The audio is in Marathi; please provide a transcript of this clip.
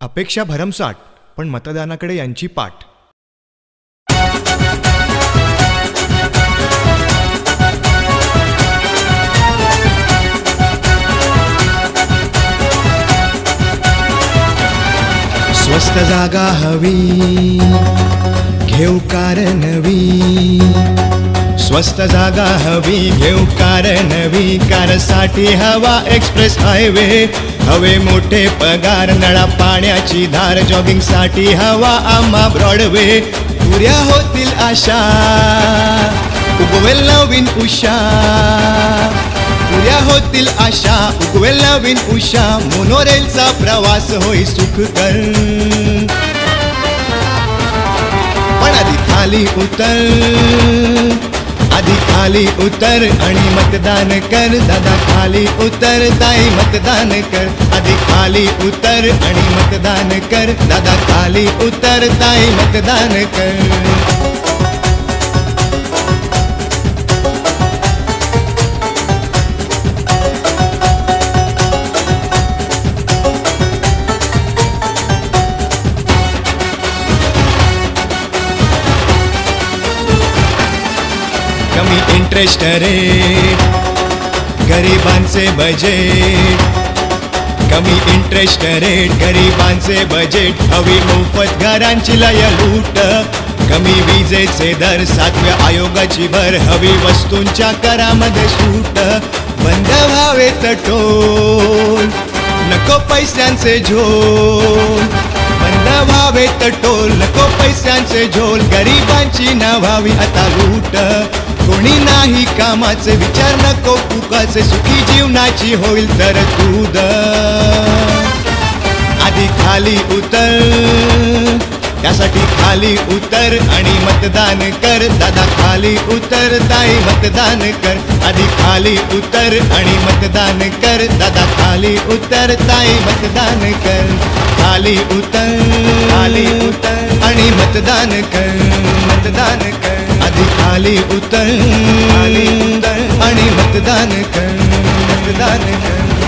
अपेक्षा भरमसाठ, पण मतदानाकडे यांची पाठ. स्वस्त जागा हवी, घेऊ कार नवी. स्वस्त जागा हवी, घेऊ कार नवी. कारसाठी हवा एक्सप्रेस हायवे, हवे मोठे पगार, नळा पाण्याची धार. जॉगिंगसाठी हवा आम्हा ब्रॉडवे. पुऱ्या होतील आशा, उगवेल नवीन उषा. पुऱ्या होतील आशा, उगवेल नवीन उषा. मोनोरेलचा प्रवास होई सुखकर. पण आधी खाली उतर, आधी खाली उतर आणि मतदान कर. दादा खाली उतर, ताई मतदान कर. आधी खाली उतर आणि मतदान कर. दादा खाली उतर, ताई मतदान कर. कमी इंटरेस्ट रेट, गरिबांचे बजेट. कमी इंटरेस्ट रेट, गरिबांचे बजेट. हवी मोफत घरांची लय लूट. कमी विजेचे दर, 7व्या आयोगाची भर. हवी वस्तूंच्या करामध्ये सूट. बंद व्हावेत टोल, नको पैशांचे झोल. बंद व्हावेत टोल, नको पैशांचे झोल. गरिबांची ना व्हावी आता लूट. कोणी नाही कामाचे, विचार नको फुकाचे. सुखी जीवनाची होईल तरतूद. आधी खाली उतर, त्यासाठी खाली उतर आणि मतदान कर. दादा खाली उतर, ताई मतदान कर. आधी खाली उतर आणि मतदान कर. दादा खाली उतर, ताई मतदान कर. खाली उतर, खाली उतर आणि मतदान कर. मतदान कर. आधी खाली उतर, खाली उतर आणि मतदान कर. मतदान कर.